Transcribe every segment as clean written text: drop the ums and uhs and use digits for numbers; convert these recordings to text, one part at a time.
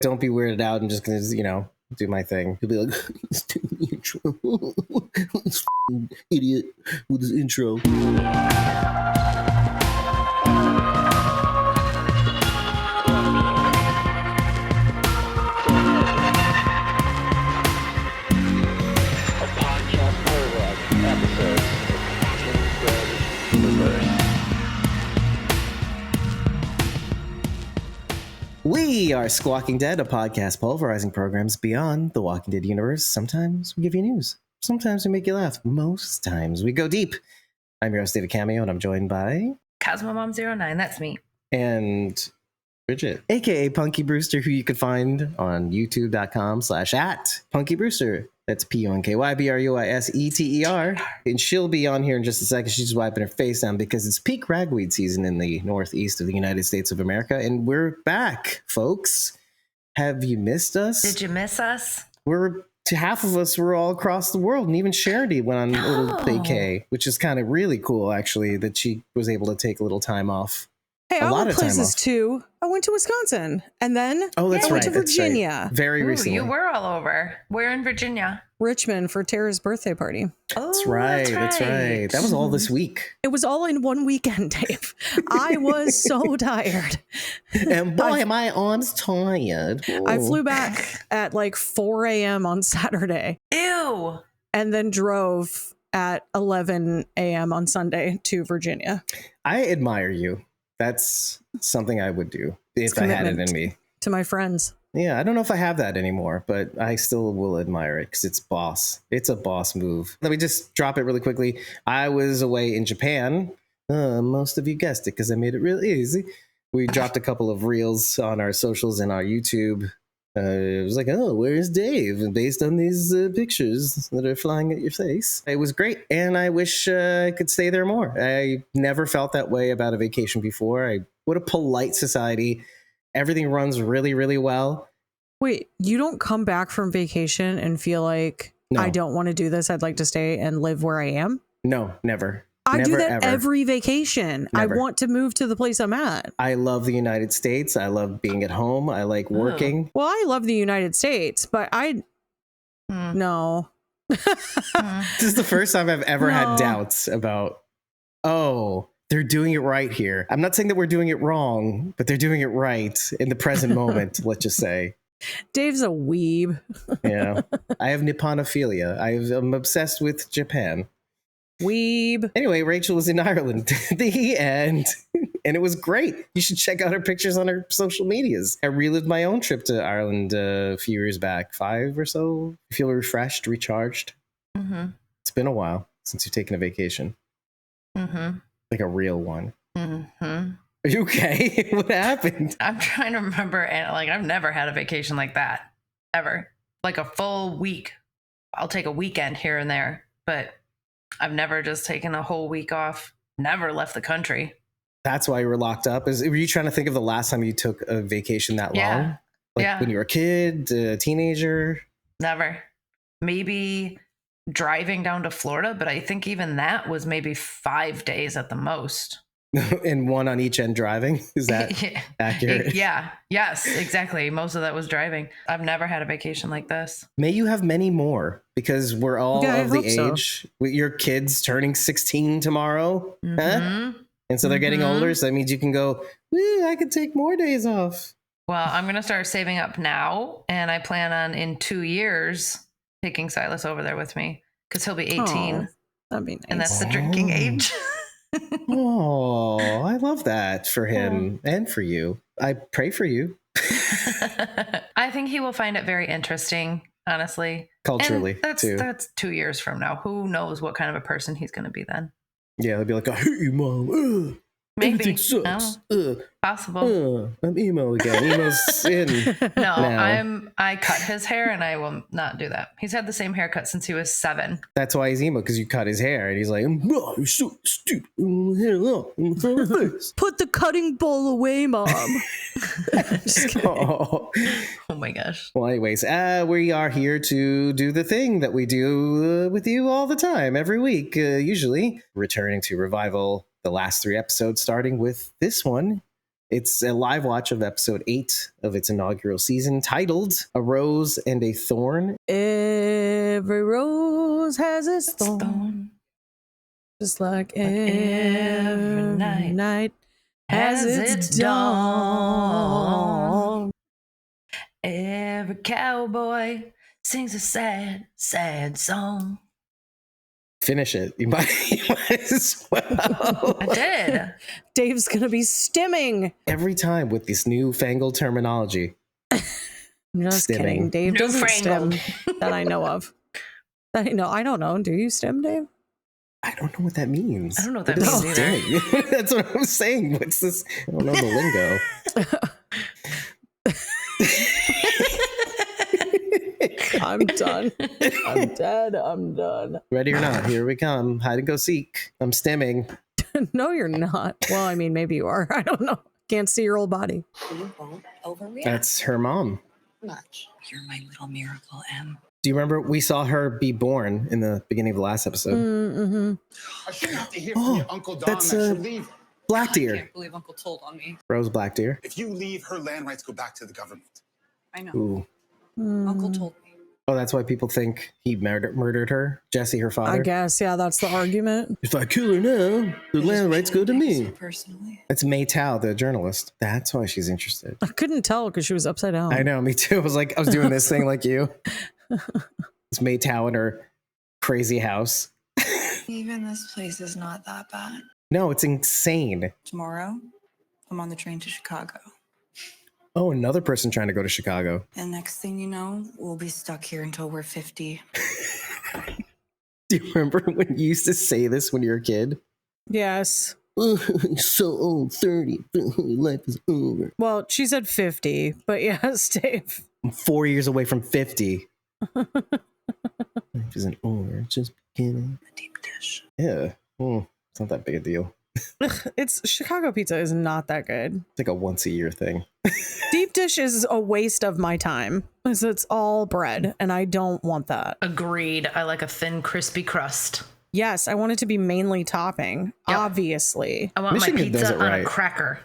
Don't be weirded out. I'm just going to, do my thing. He'll be like, let's do the intro. This idiot with his intro. We are Squawking Dead, a podcast pulverizing programs beyond the Walking Dead universe. Sometimes we give you news. Sometimes we make you laugh. Most times we go deep. I'm your host, David Cameo, and I'm joined by... CosmoMom09, that's me. And Bridget, a.k.a. Punky Brewster, who you can find on youtube.com/@PunkyBrewster. That's PUNKYBRUISETER. And she'll be on here in just a second. She's just wiping her face down because it's peak ragweed season in the northeast of the United States of America. And we're back, folks. Have you missed us? Did you miss us? Half of us were all across the world, and even Charity went on a little vacay, which is kind of really cool, actually, that she was able to take a little time off. Hey, I went places too. I went to Wisconsin, and then I went to Virginia. Right. Very recently. You were all over. Where in Virginia? Richmond for Tara's birthday party. That's right. That was all this week. It was all in one weekend, Dave. I was so tired. And boy, am I arms tired. I flew back at like 4 a.m. on Saturday. Ew. And then drove at 11 a.m. on Sunday to Virginia. I admire you. That's something I would do if I had it in me. To my friends. Yeah, I don't know if I have that anymore, but I still will admire it because it's boss. It's a boss move. Let me just drop it really quickly. I was away in Japan. Most of you guessed it because I made it really easy. We dropped a couple of reels on our socials and our YouTube. It was like, oh, where's Dave? And based on these pictures that are flying at your face. It was great, and I wish I could stay there more. I never felt that way about a vacation before. What a polite society. Everything runs really, really well. Wait, you don't come back from vacation and feel like, no, I don't want to do this. I'd like to stay and live where I am? No, never. I do that every vacation. Never. I want to move to the place I'm at. I love the United States. I love being at home. I like working. Well, I love the United States, but no. This is the first time I've ever had doubts about, they're doing it right here. I'm not saying that we're doing it wrong, but they're doing it right in the present moment, let's just say. Dave's a weeb. Yeah. I have Nipponophilia. I'm obsessed with Japan. Weeb. Anyway, Rachel was in Ireland. The end. And it was great. You should check out her pictures on her social medias. I relived my own trip to Ireland a few years back, 5 or so. I feel refreshed, recharged. Mm-hmm. It's been a while since you've taken a vacation. Mm-hmm. Like a real one. Mm-hmm. Are you okay? What happened? I'm trying to remember, and I've never had a vacation like that, ever. Like a full week. I'll take a weekend here and there, but I've never just taken a whole week off. Never left the country. That's why you were locked up? Were you trying to think of the last time you took a vacation that long? Like when you were a kid, a teenager? Never. Maybe driving down to Florida, but I think even that was maybe 5 days at the most. And one on each end driving? Is that accurate? Yes, exactly. Most of that was driving. I've never had a vacation like this. May you have many more, because we're all of the age. With your kids turning 16 tomorrow. Mm-hmm. Huh? And so they're getting older, so that means you can go, I could take more days off. Well, I'm going to start saving up now, and I plan on in 2 years taking Silas over there with me, because he'll be 18. Oh, that'd be nice. And that's the drinking age. Oh, I love that for him and for you. I pray for you. I think he will find it very interesting, honestly. Culturally, too. That's 2 years from now. Who knows what kind of a person he's going to be then? Yeah, they'll be like, I hate you, Mom. Maybe. Everything sucks. Possible. I'm emo again. Emo's in. No, I cut his hair, and I will not do that. He's had the same haircut since he was 7. That's why he's emo, because you cut his hair, and he's like, oh, you're so stupid. Put the cutting bowl away, Mom. Just kidding. Oh my gosh. Well, anyways, we are here to do the thing that we do with you all the time, every week, usually returning to Revival, the last 3 episodes, starting with this one. It's a live watch of episode 8 of its inaugural season, titled A Rose and a Thorn. Every rose has its thorn. Just like every night has its dawn. Every cowboy sings a sad, sad song. Finish it. You might as well. I did. Dave's going to be stimming. Every time with this newfangled terminology. I'm just Stimming. kidding. Dave doesn't stim Newfangled. that I know of. I don't know. Do you stim, Dave? I don't know what that means. I don't know what that What means is stimming? That's what I'm saying. What's this? I don't know the lingo. I'm done. I'm dead. I'm done. Ready or not, here we come. Hide and go seek. I'm stimming. No, you're not. Well, I mean, maybe you are. I don't know. Can't see your old body. You won't overreact That's her mom. much. You're my little miracle, Em. Do you remember we saw her be born in the beginning of the last episode? Mm-hmm. I shouldn't have to hear from your Uncle Don that's, that you leave. Black I Deer. can't believe Uncle told on me. Rose Black Deer. If you leave, her land rights go back to the government. I know. Ooh. Uncle told me. Oh, that's why people think he murdered her? Jesse, her father? I guess, yeah, that's the argument. If I kill her now, the land rights go to me. Personally, It's May Tao, the journalist. That's why she's interested. I couldn't tell because she was upside down. I know, me too. I was doing this thing like you. It's May Tao in her crazy house. even this place is not that bad. No, it's insane. Tomorrow, I'm on the train to Chicago. Oh, another person trying to go to Chicago. And next thing you know, we'll be stuck here until we're 50. Do you remember when you used to say this when you were a kid? Yes. So old, 30, life is over. Well, she said 50, but yes, Dave. I'm 4 years away from 50. Life isn't over, it's just beginning. The deep dish. Yeah, it's not that big a deal. It's Chicago pizza is not that good. It's like a once a year thing. Deep dish is a waste of my time because it's all bread and I don't want that. Agreed. I like a thin, crispy crust. Yes, I want it to be mainly topping, Yep. obviously. I want Michigan my does pizza it on right. a cracker.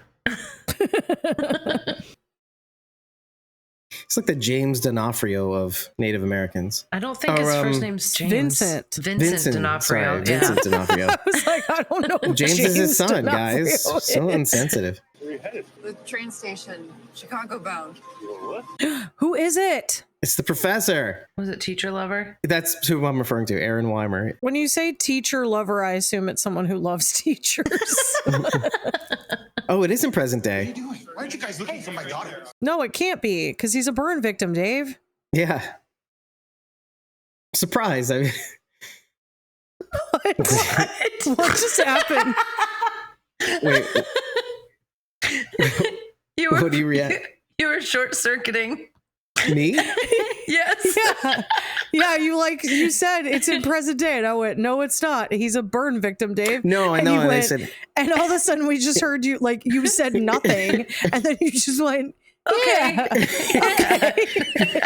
It's like the James D'Onofrio of Native Americans. I don't think his first name's James. Vincent. Vincent D'Onofrio. Sorry, Yeah. Vincent D'Onofrio. I was like, I don't know. who James is his son, D'Onofrio guys. So is. insensitive. The train station, Chicago bound. Who is it? It's the professor. Was it Teacher Lover? That's who I'm referring to, Aaron Weimer. When you say teacher lover, I assume it's someone who loves teachers. Oh, it isn't present What are you day. doing? Why aren't you guys looking for my daughter? No, it can't be because he's a burn victim, Dave. Yeah. Surprise. I mean, What? What just happened? wait, You were, What do you react? You were short circuiting. me? Yes. Yeah, you said it's in present day, and I went, no, it's not. He's a burn victim, Dave. No, I And know. you And I went- said, And all of a sudden, we just heard you you said nothing, and then you just went, Okay. yeah. Okay.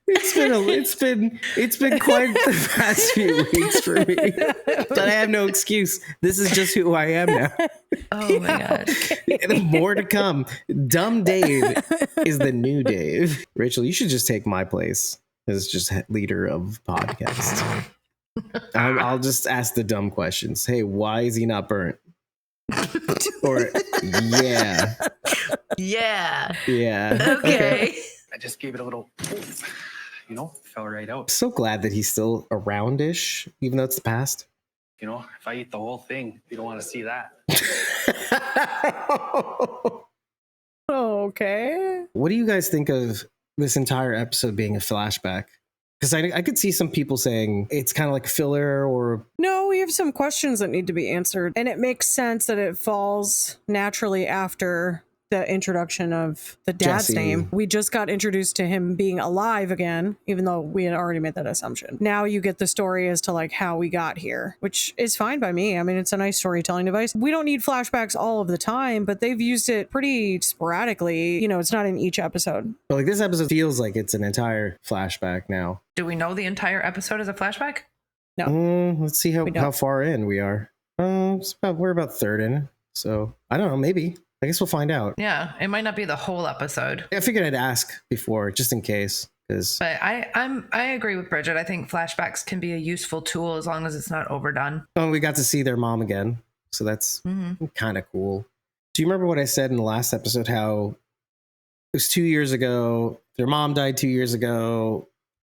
it's been quite the past few weeks for me. But I have no excuse. This is just who I am now. Oh my God. And more to come. Dumb Dave is the new Dave. Rachel, you should just take my place as just leader of podcast. I'll just ask the dumb questions. Hey, why is he not burnt? Or yeah, Yeah. yeah. Okay. I just gave it a little, fell right out. So glad that he's still aroundish, even though it's the past. If I eat the whole thing, you don't want to see that. Okay. What do you guys think of this entire episode being a flashback? Because I could see some people saying it's kind of like filler or... No, we have some questions that need to be answered, and it makes sense that it falls naturally after the introduction of the dad's Jesse. name. We just got introduced to him being alive again, even though we had already made that assumption. Now you get the story as to how we got here, which is fine by me. I mean, it's a nice storytelling device. We don't need flashbacks all of the time, but they've used it pretty sporadically. It's not in each episode. But like this episode feels like it's an entire flashback now. Do we know the entire episode is a flashback? No. Let's see We don't. how far in we are. We're about third in. So I don't know. Maybe. I guess we'll find out. Yeah, it might not be the whole episode. I figured I'd ask before, just in case, because But I agree with Bridget. I think flashbacks can be a useful tool as long as it's not overdone. we got to see their mom again, so that's kind of cool. Do you remember what I said in the last episode? How it was 2 years ago. Their mom died 2 years ago.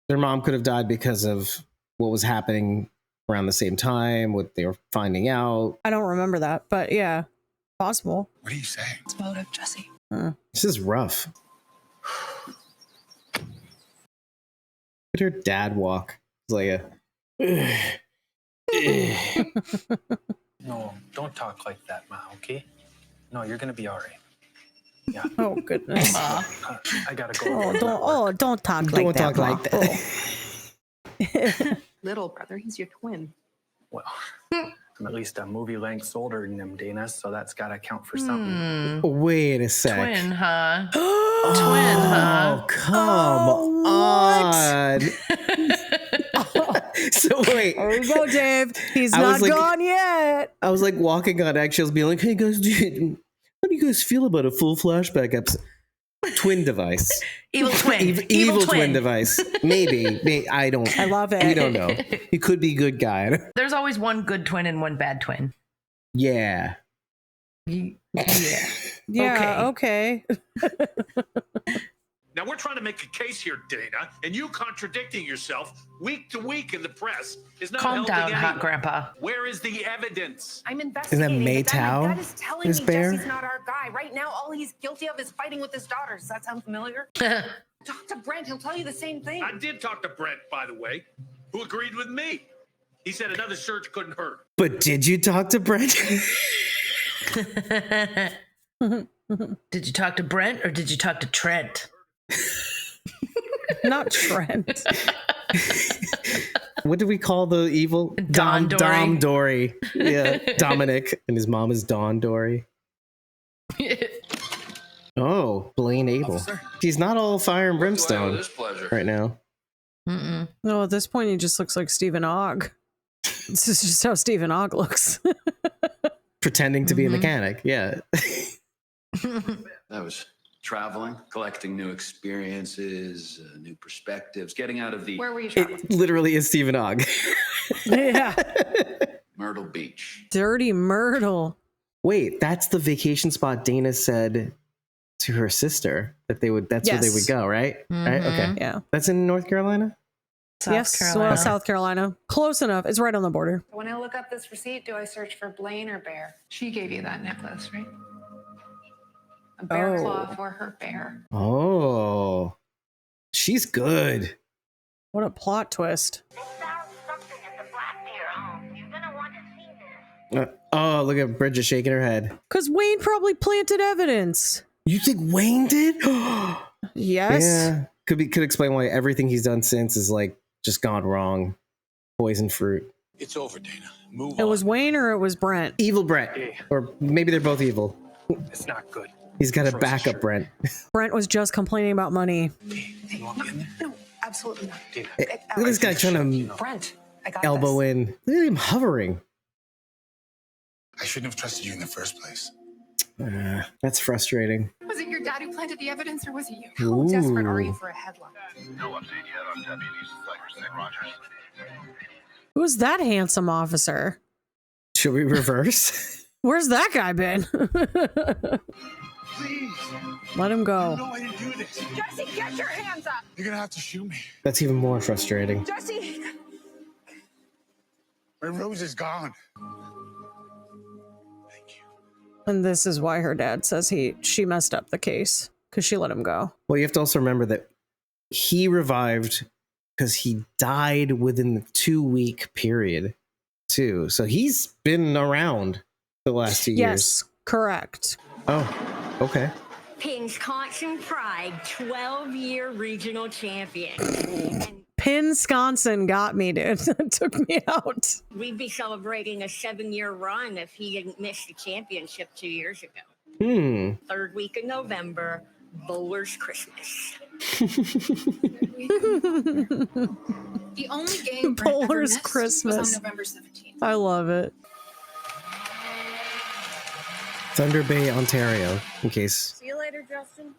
Their mom could have died because of what was happening around the same time, what they were finding out. I don't remember that, but yeah, possible. What are you saying? It's motive, Jesse. This is rough. Look at her dad walk. It's like a. No, don't talk like that, Ma, okay? No, you're gonna be all right. Yeah. Oh goodness. I gotta go. Don't talk like Don't that. talk like Ma. that. Little brother, he's your twin. Well, I'm at least a movie length older than him, Dana, so that's gotta count for something. Wait a sec. Twin, huh? Twin, huh? Oh, come on. So wait. There you go, Dave. He's I not was like- gone yet. I was like walking on eggshells, being like, "Hey guys, how do you guys feel about a full flashback episode?" Twin device, Evil twin. evil twin device. Maybe. I don't. I love it. We don't know. He could be good guy. There's always one good twin and one bad twin. Yeah. Yeah. Yeah, okay. Now, we're trying to make a case here, Dana, and you contradicting yourself week to week in the press is not Calm helping down, anyone. hot grandpa. Where is the evidence? I'm Isn't investigating. that but then my Maytow? dad is telling His me bear? Jesse's not our guy. Right now, all he's guilty of is fighting with his daughter. Does that sound familiar? Talk to Brent. He'll tell you the same thing. I did talk to Brent, by the way, who agreed with me. He said another search couldn't hurt. But did you talk to Brent? Did you talk to Brent or did you talk to Trent? Not Trent. What do we call the evil? Don Dory. Dom Dory. Yeah. Dominic. And his mom is Dawn Dory. Oh, Blaine Abel. Officer? He's not all fire and brimstone right now. Mm-mm. No, at this point, he just looks like Stephen Ogg. This is just how Stephen Ogg looks. Pretending to be a mechanic. Yeah. That was traveling, collecting new experiences, new perspectives, getting out of the Where were you traveling? It literally is Stephen Ogg. Yeah. Myrtle Beach. Dirty Myrtle. Wait, that's the vacation spot Dana said to her sister that they would. That's where they would go, right? Right? Okay. Yeah. That's in North Carolina. South Carolina. South Carolina. Close enough. It's right on the border. When I look up this receipt, do I search for Blaine or Bear? She gave you that necklace, right? A bear Oh. claw for her bear. Oh, she's good. What a plot twist. Oh, look at Bridget shaking her head. Because Wayne probably planted evidence. You think Wayne did? Yes. Yeah, could explain why everything he's done since is like just gone wrong. Poison fruit. It's over, Dana. Move It on. was Wayne or it was Brent. Evil Brent, Hey. or maybe they're both evil. It's not good. He's got a Trust backup shirt. Brent. Brent was just complaining about money. You want me in there? No, absolutely not. Dana. Look at this guy trying to Brent, I got elbow this. in. Look at him hovering. I shouldn't have trusted you in the first place. That's frustrating. Was it your dad who planted the evidence, or was it you? Ooh. How desperate are you for a headline? No update yet on Deputy St. Rogers. Who's that handsome officer? Should we reverse? Where's that guy been? Please. Let him go. No, I didn't do this. Jesse, get your hands up! You're gonna have to shoot me. That's even more frustrating. Jesse! My rose is gone. Thank you. And this is why her dad says she messed up the case because she let him go. Well, you have to also remember that he revived because he died within the 2-week period, too. So he's been around the last 2 years. Yes, correct. Oh, okay. Wisconsin Pride 12-year regional champion. And Pinsconsin got me, dude. It took me out. we'd be celebrating a 7-year run if he didn't miss the championship 2 years ago. Third week of November, Bowler's Christmas. The only game Brent ever Polar's missed Christmas. was on November 17th. I love it. Thunder Bay, Ontario, in case See you later, Justin.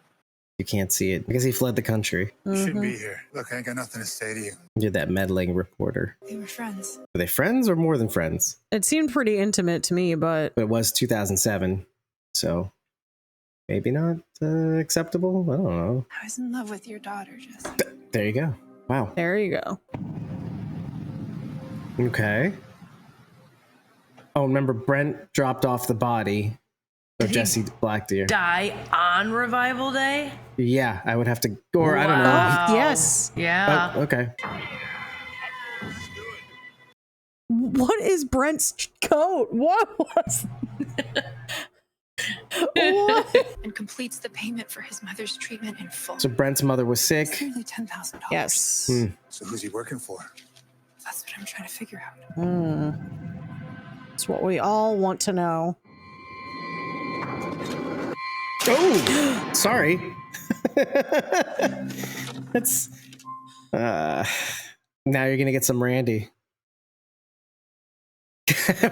you can't see it. Because he fled the country. You shouldn't be here. Look, I ain't got nothing to say to you. You're that meddling reporter. They were friends. Were they friends or more than friends? It seemed pretty intimate to me, but But it was 2007, so maybe not acceptable. I don't know. I was in love with your daughter, Justin. There you go. Wow. there you go. Okay. Oh, remember Brent dropped off the body of Did he Jesse Blackdeer. Die on revival day? Yeah, I would have to, or I don't know. Wow. Yes. Yeah. Oh, okay. What is Brent's coat? What was what? And completes the payment for his mother's treatment in full. So Brent's mother was It's sick. nearly $10,000. Yes. So who's he working for? That's what I'm trying to figure out. Hmm. It's what we all want to know. Oh, sorry. That's now you're gonna get some Randy.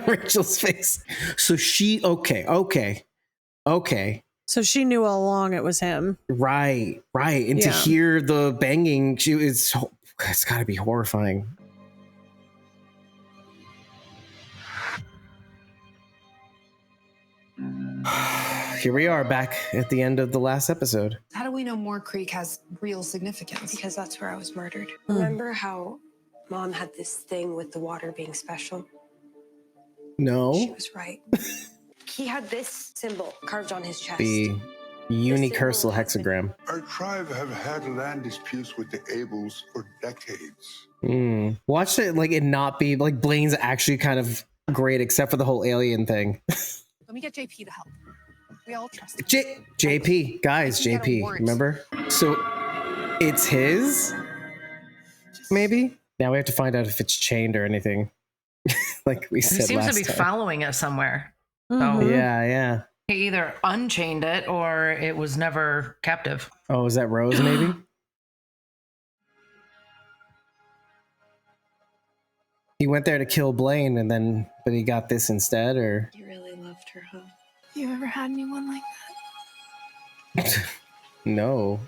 Rachel's face. So she okay. So she knew all along it was him. Right. And to Yeah. hear the banging, it's gotta be horrifying. Here we are back at the end of the last episode. How do we know Moore Creek has real significance? Because that's where I was murdered. Hmm. Remember how Mom had this thing with the water being special? She No, was right. He had this symbol carved on his chest. the unicursal hexagram. Our tribe have had land disputes with the Ables for decades. Watch it like it not be like Blaine's actually kind of great, except for the whole alien thing. Let me get JP to help. We all trust him. JP, guys, I can get a JP, warrant. remember? So it's his, maybe? Now we have to find out if it's chained or anything. Like we He said seems last to be time. following us somewhere. So Mhm. Yeah. he either unchained it or it was never captive. Oh, is that Rose maybe? He went there to kill Blaine but he got this instead, or? You really loved her, huh? You ever had anyone like that? No,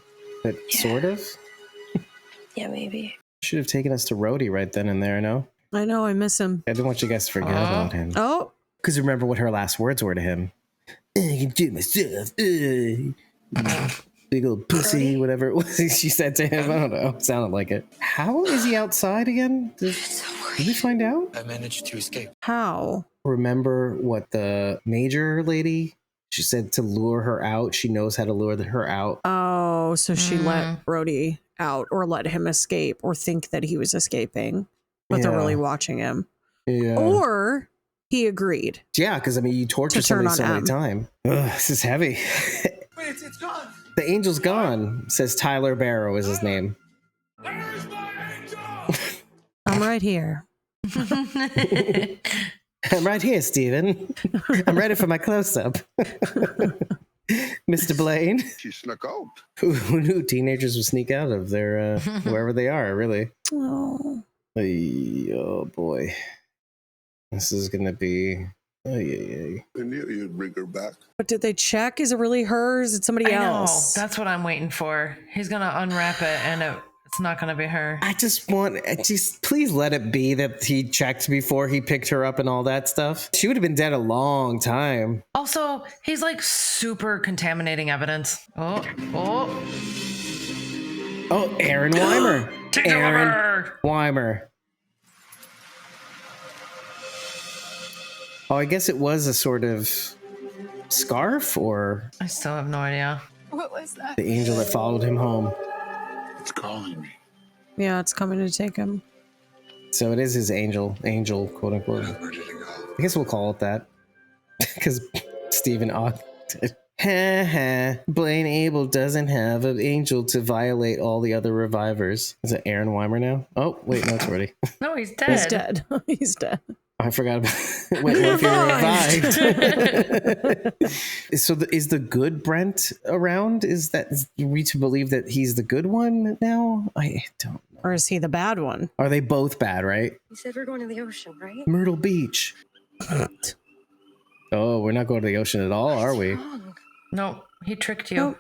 but sort of. Yeah, maybe. Should have taken us to Rhodey right then and there, no? I know, I miss him. I don't want you guys to forget about him. Oh, Because remember what her last words were to him. I can do myself. Big old pussy, whatever it was she said to him. I don't know. It sounded like it. How is he outside again? Did we find out? I managed to escape. how? Remember what the major lady, she said to lure her out. She knows how to lure her out. Oh, so she let Brody out or let him escape or think that he was escaping, but they're Yeah. really watching him. Yeah. Or he agreed. Yeah, because I mean, you torture To turn somebody so on many M. times. This is heavy. Wait, it's gone. The angel's gone, says Tyler Barrow is his name. Where's my angel? I'm right here. I'm right here, Steven. I'm ready for my close-up. Mr. Blaine. She snuck out. Who knew teenagers would sneak out of their, wherever they are, really? Oh. Oh, boy. This is going to be... I knew you'd bring her back. But did they check? Is it really hers? It's somebody I know. else. That's what I'm waiting for. He's gonna unwrap it, and it's not gonna be her. I just please let it be that he checked before he picked her up and all that stuff. She would have been dead a long time. Also, he's like super contaminating evidence. Oh, Aaron Weimer. Teacher Aaron Weimer. Weimer. Oh, I guess it was a sort of scarf or I still have no idea. What was that? the angel that followed him home. It's calling me. Yeah, it's coming to take him. So it is his angel, quote unquote. Where did it go? I guess we'll call it that. Because Stephen Ogg did. Ha ha. Blaine Abel doesn't have an angel to violate all the other revivers. Is it Aaron Weimer now? Oh, wait, no, it's already. No, he's dead. He's dead. He's dead. I forgot about what if you were revived. So is the good Brent around? Are we to believe that he's the good one now? I don't Or is he the bad one? Are they both bad, right? You said we're going to the ocean, right? Myrtle Beach. Oh, we're not going to the ocean at all, are we? No, he tricked you. Nope.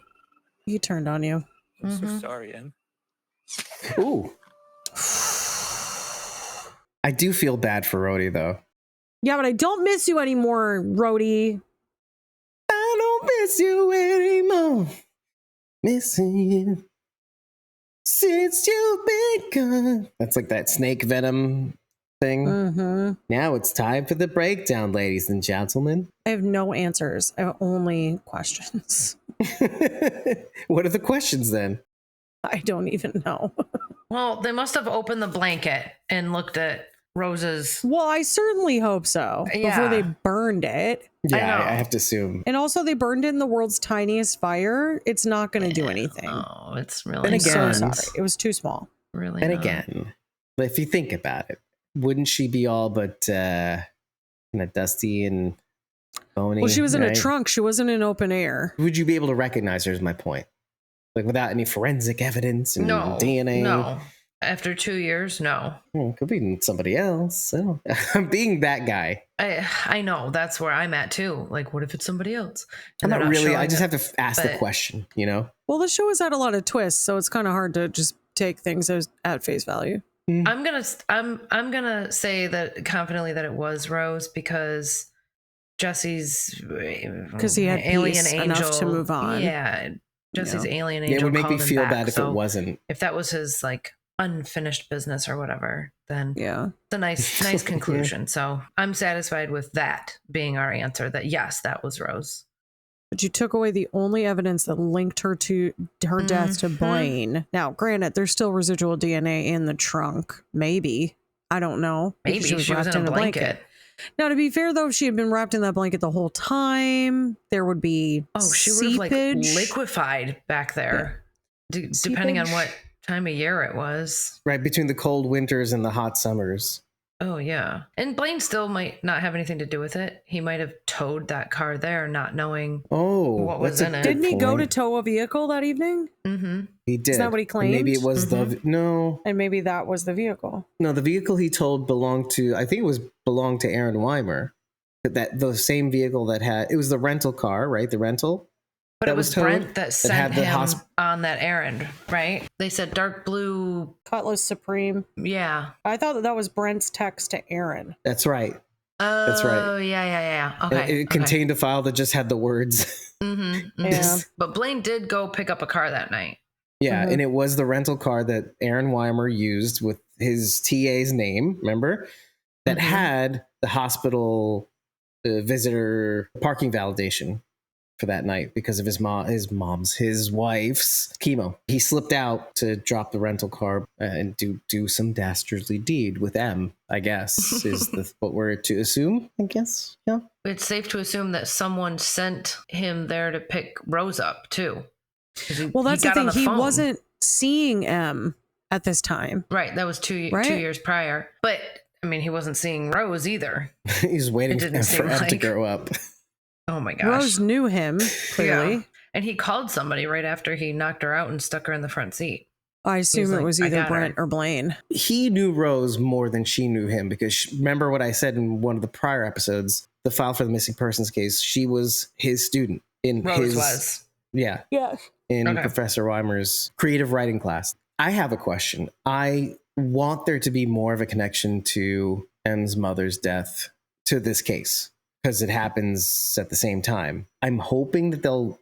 He turned on you. I'm so sorry, Em. Ooh. I do feel bad for Rhodey, though. Yeah, but I don't miss you anymore, Rhodey. I don't miss you anymore. Missing you since you've been gone. That's like that snake venom thing. Mm-hmm. Now it's time for the breakdown, ladies and gentlemen. I have no answers. I have only questions. What are the questions then? I don't even know. Well, they must have opened the blanket and looked at Rose's. Well, I certainly hope so. Yeah. Before they burned it. Yeah, I have to assume. And also, they burned it in the world's tiniest fire. It's not going to do anything. Oh, it's really. And I'm so again, sorry. It was too small. Really. And not. again, if you think about it, wouldn't she be all but kind of dusty and bony? Well, she was in a right? trunk. She wasn't in open air. Would you be able to recognize her? Is my point. Like without any forensic evidence and No DNA. No. After 2 years, no. Could be somebody else. I'm being that guy. I know that's where I'm at too. Like, what if it's somebody else? I'm And not they're really. showing I just it. have to ask the But- question. You know. Well, the show has had a lot of twists, so it's kind of hard to just take things as at face value. I'm gonna say that confidently that it was Rose because Jesse's Because he had alien peace angel enough to move on. Yeah, Jesse's Yeah. alien It angel. would make me called him feel back, bad if so it wasn't. If that was his like unfinished business or whatever, then yeah, it's a nice conclusion. So I'm satisfied with that being our answer. That yes, that was Rose. But you took away the only evidence that linked her to her death to Blaine. Now, granted, there's still residual DNA in the trunk. Maybe. I don't know. Maybe Because she was in a blanket. Now, to be fair, though, if she had been wrapped in that blanket the whole time, there would be She would have like seepage. liquefied back there, depending on what time of year it was. Right between the cold winters and the hot summers. Oh yeah, and Blaine still might not have anything to do with it. He might have towed that car there, not knowing what was in it. Didn't he go to tow a vehicle that evening? Mm-hmm. He did. Is that what he And claimed? maybe it was no. And maybe that was the vehicle. No, the vehicle he told belonged to. I think it belonged to Aaron Weimer. But that the same vehicle that had it was the rental car, right? The rental. But it was towed, Brent that sent had the him on that errand, right? They said dark blue Cutlass Supreme. Yeah. I thought that was Brent's text to Aaron. That's right. Oh, That's right. Yeah. Okay. It contained a file that just had the words. Mm-hmm. Yeah. But Blaine did go pick up a car that night. Yeah, Mm-hmm. and it was the rental car that Aaron Weimer used with his TA's name, remember? That had the hospital visitor parking validation for that night because of his wife's chemo. He slipped out to drop the rental car and do some dastardly deed with M, I guess, is what we're to assume, I guess. Yeah. It's safe to assume that someone sent him there to pick Rose up too. Well, that's the thing. He wasn't seeing M at this time. Right. That was 2 years prior. But I mean, he wasn't seeing Rose either. He's waiting for M to grow up. Oh my gosh. Rose knew him, clearly. Yeah. And he called somebody right after he knocked her out and stuck her in the front seat. I assume it was either Brent or Blaine. He knew Rose more than she knew him because remember what I said in one of the prior episodes, the file for the missing persons case, she was his student in Rose was. Yeah. Yes. In Professor Weimer's creative writing class. I have a question. I want there to be more of a connection to M's mother's death to this case because it happens at the same time. I'm hoping that they'll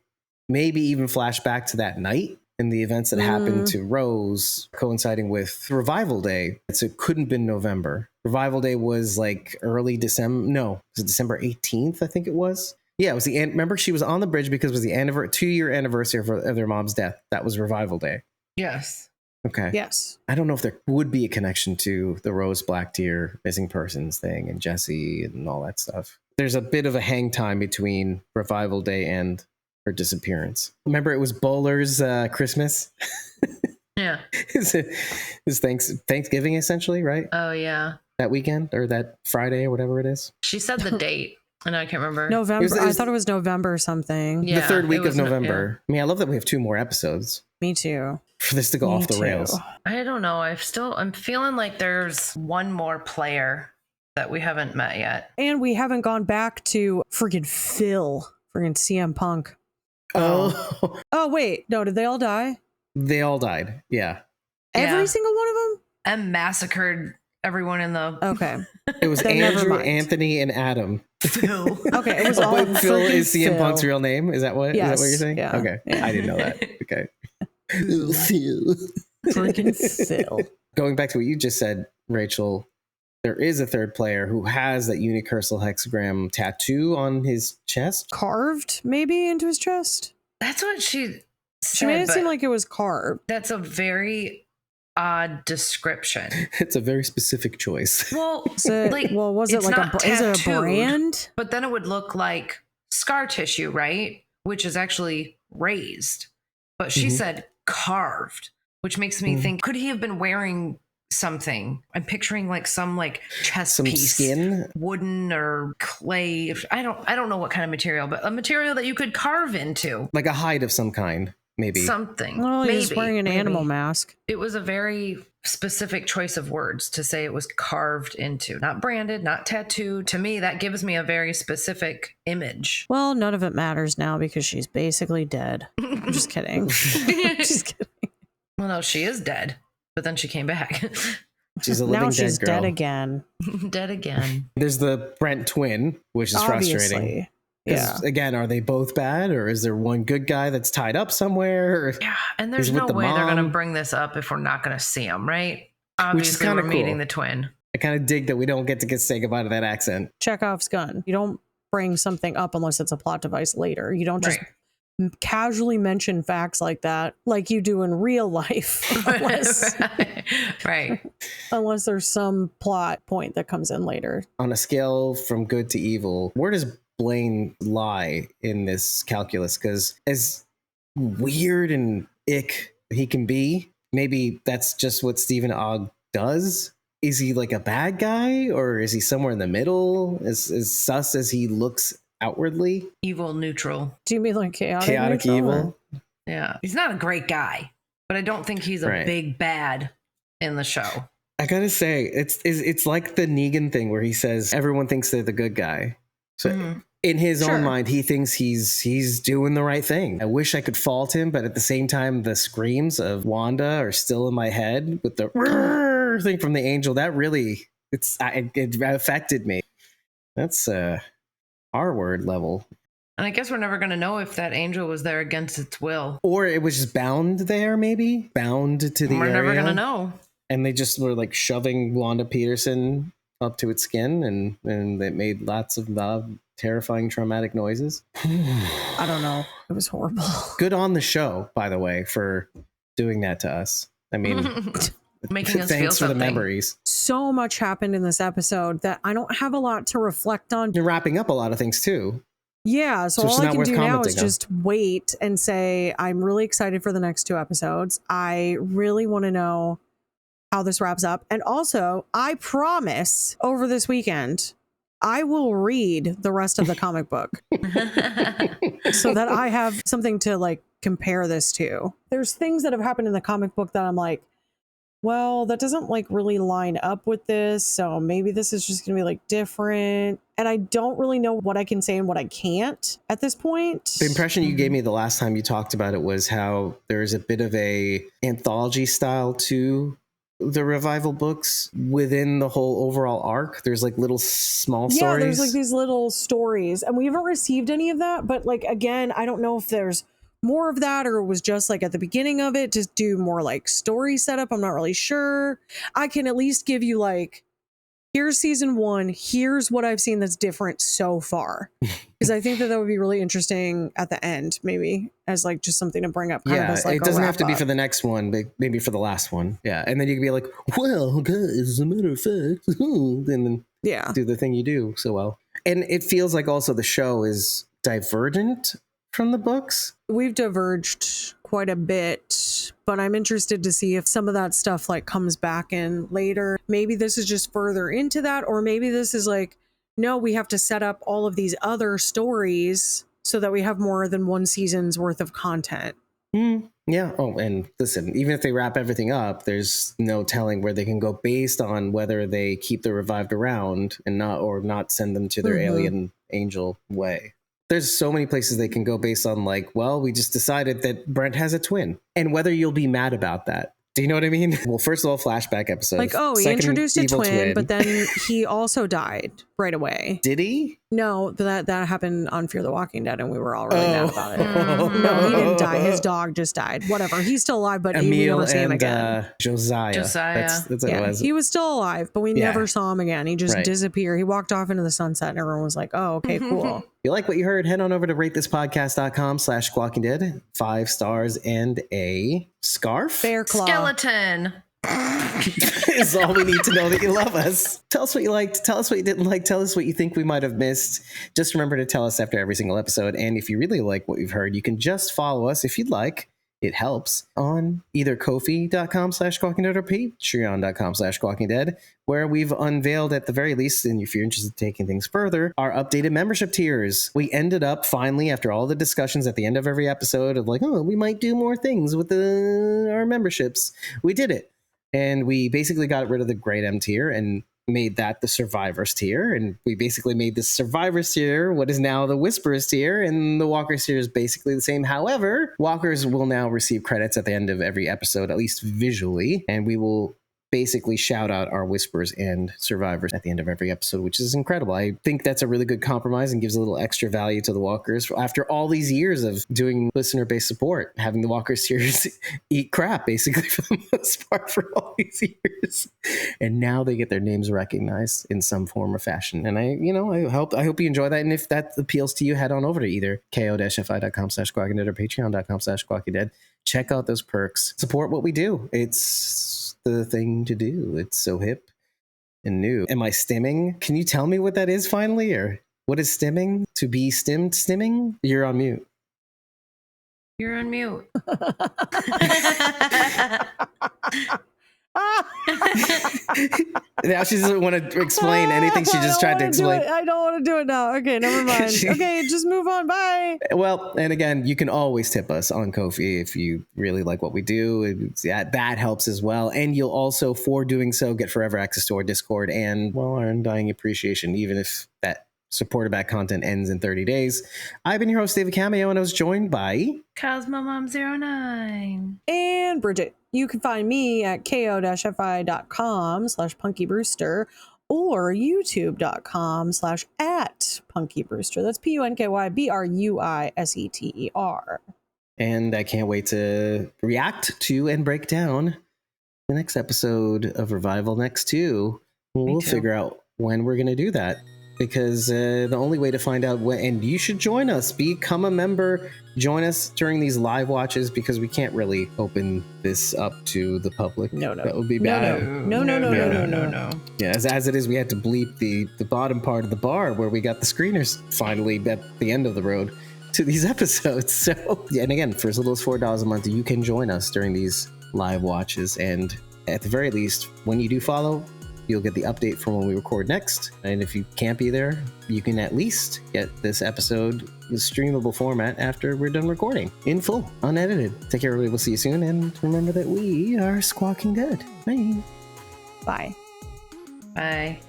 maybe even flash back to that night and the events that happened to Rose coinciding with Revival Day. So it couldn't have been November. Revival Day was like early December. No, was it December 18th? I think it was. Yeah, it was the end. Remember, she was on the bridge because it was the 2-year anniversary of their mom's death. That was Revival Day. Yes. Okay. Yes. I don't know if there would be a connection to the Rose Black Deer missing persons thing and Jesse and all that stuff. There's a bit of a hang time between Revival Day and her disappearance. Remember, it was Bowler's Christmas. Yeah. It's Thanksgiving essentially, right? Oh yeah. That weekend or that Friday or whatever it is. She said the date. And I can't remember. November. I thought it was November something. Yeah, the third week it was of November. I mean, I love that we have 2 more episodes Me too. for this to go off the rails. I don't know. I'm feeling like there's one more player that we haven't met yet. And we haven't gone back to friggin' Phil. Friggin' CM Punk. Oh. Oh, wait. No, did they all die? They all died. Yeah. Every single one of them? And massacred everyone in the... Okay. It was Then never Andrew, mind. Anthony, and Adam. Phil. Okay, it was Oh, all wait, Phil friggin' is CM Phil. Punk's real name? Is that what? Yes, Is that what you're saying? yeah, Okay. yeah. I didn't know that. Okay. Phil. Friggin' Phil. Going back to what you just said, Rachel, there is a third player who has that unicursal hexagram tattoo on his chest. Carved, maybe, into his chest? That's what she said. She made it but seem like it was carved. That's a very odd description. It's a very specific choice. Well, Was it, like, was it it's like not is it a tattooed, brand? But then it would look like scar tissue, right? Which is actually raised. But she said carved, which makes me think, could he have been wearing something? I'm picturing like some like chest Some piece, skin? wooden or clay. I don't know what kind of material, but a material that you could carve into. Like a hide of some kind, maybe. Something. Well, maybe, he's wearing an animal mask. It was a very specific choice of words to say it was carved into, not branded, not tattooed. To me, that gives me a very specific image. Well, none of it matters now because she's basically dead. I'm just kidding. Just kidding. Well, no, she is dead, but then she came back. She's a living Now dead she's girl. dead again. Dead again. There's the Brent twin, which is frustrating. Obviously. 'Cause, Yeah. again, are they both bad, or is there one good guy that's tied up somewhere? Or Yeah, and there's he's with no the way they're going to mom? bring this up if we're not going to see him, right? Which is Obviously, kinda we're meeting cool. the twin. I kind of dig that we don't get to say goodbye to that accent. Chekhov's gun. You don't bring something up unless it's a plot device later. You don't just casually mention facts like that like you do in real life Right. unless there's some plot point that comes in later. On a scale from good to evil, where does Blaine lie in this calculus? Because as weird and ick he can be, maybe that's just what Stephen Ogg does. Is he like a bad guy, or is he somewhere in the middle? As sus as he looks outwardly? Evil neutral. Do you mean like chaotic Chaotic neutral, evil? or- Yeah. He's not a great guy, but I don't think he's a Right. big bad in the show. I gotta say, it's like the Negan thing where he says everyone thinks they're the good guy. So in his Sure. own mind, he thinks he's doing the right thing. I wish I could fault him, but at the same time, the screams of Wanda are still in my head with the "Rrrr" thing from the angel. That really it affected me. That's R word level. And I guess we're never going to know if that angel was there against its will. Or it was just bound there, maybe bound to the We're area. never going to know. And they just were like shoving Wanda Peterson up to its skin, and it made lots of terrifying, traumatic noises. I don't know. It was horrible. Good on the show, by the way, for doing that to us. I mean, Making us feel thanks for the something. memories. So much happened in this episode that I don't have a lot to reflect on. You're wrapping up a lot of things too. Yeah, so So it's all I not can worth do now is commenting on. just wait and say I'm really excited for the next 2 episodes. I really want to know how this wraps up. And also, I promise over this weekend, I will read the rest of the comic book so that I have something to like compare this to. There's things that have happened in the comic book that I'm like, well, that doesn't like really line up with this. So maybe this is just going to be like different. And I don't really know what I can say and what I can't at this point. The impression you gave me the last time you talked about it was how there's a bit of a anthology style to the revival books within the whole overall arc. There's like little small Yeah, stories. there's like these little stories, and we haven't received any of that. But like again, I don't know if there's more of that or it was just like at the beginning of it to do more like story setup. I'm not really sure. I can at least give you like, here's season 1. Here's what I've seen that's different so far, because I think that would be really interesting at the end, maybe as like just something to bring up. Kind of Yeah, as, like, it a doesn't have to be wrap for up. the next one, but maybe for the last one. Yeah, and then you can be like, well, guys, as a matter of fact, and then Yeah. do the thing you do so well. And it feels like also the show is divergent from the books. We've diverged quite a bit, but I'm interested to see if some of that stuff like comes back in later. Maybe this is just further into that, or maybe this is like no, we have to set up all of these other stories so that we have more than one season's worth of content. Yeah. Oh, and listen, even if they wrap everything up, there's no telling where they can go based on whether they keep the revived around and not send them to their alien angel way. There's so many places they can go based on, like, well, we just decided that Brent has a twin, and whether you'll be mad about that. Do you know what I mean? Well, first of all, flashback episode. Like, oh, he introduced a twin, but then he also died right away. Did he? No, that happened on Fear the Walking Dead, and we were all really mad about it. No, he didn't die. His dog just died. Whatever. He's still alive, but we never see him again. Josiah. That's what it was. He was still alive, but we never saw him again. He just disappeared. He walked off into the sunset, and everyone was like, oh, okay, cool. If you like what you heard, head on over to ratethispodcast.com/squawkingdead. 5 stars and a scarf. Bear claw. Skeleton. Is all we need to know that you love us. Tell us what you liked. Tell us what you didn't like. Tell us what you think we might have missed. Just remember to tell us after every single episode. And if you really like what you've heard, you can just follow us if you'd like. It helps on either Ko-fi.com/squawkingdead or Patreon.com/squawkingdead, where we've unveiled, at the very least, and if you're interested in taking things further, our updated membership tiers. We ended up finally, after all the discussions at the end of every episode of like, oh, we might do more things with our memberships. We did it. And we basically got rid of the Great M tier and made that the Survivors tier. And we basically made the Survivors tier what is now the Whisperers tier, and the Walkers tier is basically the same. However, Walkers will now receive credits at the end of every episode, at least visually, and we will basically shout out our Whisperers and Survivors at the end of every episode, which is incredible. I think that's a really good compromise and gives a little extra value to the Walkers after all these years of doing listener-based support, having the Walkers tiers eat crap basically for the most part for all these years, and now they get their names recognized in some form or fashion. And I hope you enjoy that. And if that appeals to you, head on over to either ko-fi.com/squawkingdead or patreon.com/squawkingdead. Check out those perks. Support what we do. It's the thing to do. It's so hip and new. Am I stimming? Can you tell me what that is finally? Or what is stimming? To be stimmed? Stimming? You're on mute. You're on mute. Now she doesn't want to explain anything. She just tried to explain. I don't want to do it now. Okay, never mind. Okay, just move on. Bye. Well, and again, you can always tip us on Ko-fi if you really like what we do. That helps as well. And you'll also, for doing so, get forever access to our Discord and, well, our undying appreciation, even if that supported back content ends in 30 days. I've been your host, David Cameo, and I was joined by CosmoMom09 and Bridget. You can find me at ko-fi.com/punkybrewster or youtube.com/@punkybrewster. That's PUNKYBRUISETER. And I can't wait to react to and break down the next episode of Revival Next 2. We'll figure out when we're going to do that, because the only way to find out when, and you should join us, become a member, join us during these live watches, because we can't really open this up to the public. No. That would be bad. No. Yeah, as it is, we had to bleep the bottom part of the bar where we got the screeners finally at the end of the road to these episodes. So, and again, for as little as $4 a month, you can join us during these live watches. And at the very least, when you do follow, you'll get the update from when we record next. And if you can't be there, you can at least get this episode in streamable format after we're done recording, in full, unedited. Take care, everybody. We'll see you soon. And remember that we are Squawking Dead. Bye. Bye. Bye.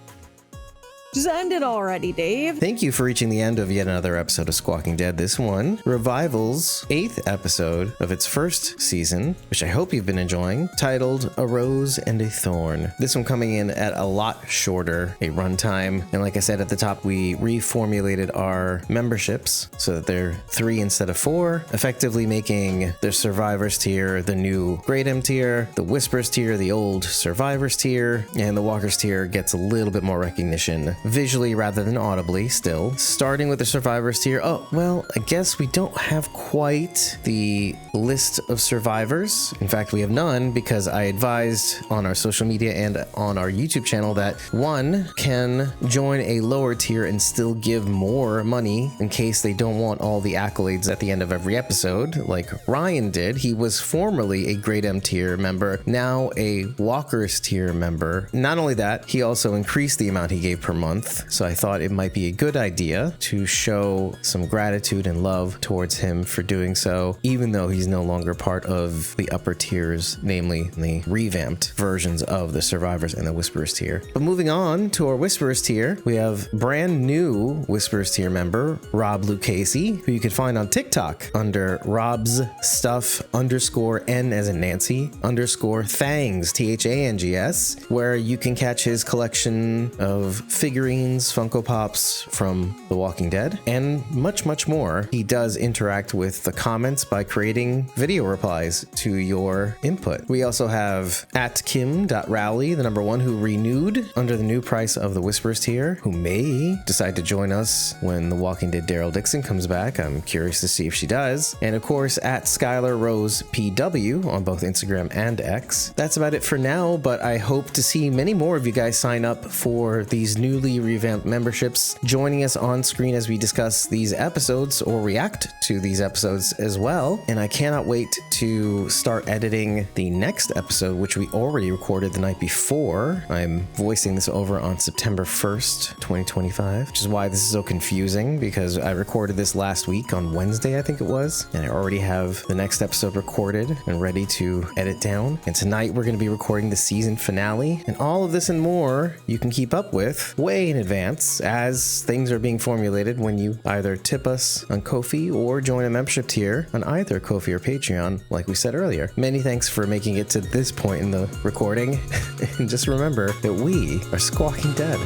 Just end it already, Dave. Thank you for reaching the end of yet another episode of Squawking Dead. This one, Revival's 8th episode of its first season, which I hope you've been enjoying, titled A Rose and a Thorn. This one coming in at a lot shorter a runtime. And like I said at the top, we reformulated our memberships so that they're 3 instead of 4, effectively making the Survivors tier the new Great M tier, the Whispers tier the old Survivors tier, and the Walkers tier gets a little bit more recognition visually rather than audibly still. Starting with the Survivors tier. Oh, well, I guess we don't have quite the list of survivors. In fact, we have none, because I advised on our social media and on our YouTube channel that one can join a lower tier and still give more money in case they don't want all the accolades at the end of every episode, like Ryan did. He was formerly a Great M tier member, now a Walkers tier member. Not only that, he also increased the amount he gave per month month, so I thought it might be a good idea to show some gratitude and love towards him for doing so, even though he's no longer part of the upper tiers, namely the revamped versions of the Survivors and the Whisperers tier. But moving on to our Whisperers tier, we have brand new Whisperers tier member, Rob Lucchese, who you can find on TikTok under Rob's Stuff _N as in Nancy _Thangs, THANGS, where you can catch his collection of figurines, Funko Pops from The Walking Dead, and much, much more. He does interact with the comments by creating video replies to your input. We also have at Kim.Rowley, the #1, who renewed under the new price of the Whisperers tier, who may decide to join us when The Walking Dead Daryl Dixon comes back. I'm curious to see if she does. And of course, at Skylar Rose PW on both Instagram and X. That's about it for now, but I hope to see many more of you guys sign up for these newly revamped memberships, joining us on screen as we discuss these episodes or react to these episodes as well. And I cannot wait to start editing the next episode, which we already recorded the night before. I'm voicing this over on September 1st, 2025, which is why this is so confusing, because I recorded this last week on Wednesday, I think it was, and I already have the next episode recorded and ready to edit down. And tonight we're going to be recording the season finale, and all of this and more you can keep up with way in advance as things are being formulated when you either tip us on Ko-fi or join a membership tier on either Ko-fi or Patreon, like we said earlier. Many thanks for making it to this point in the recording, and just remember that we are Squawking Dead.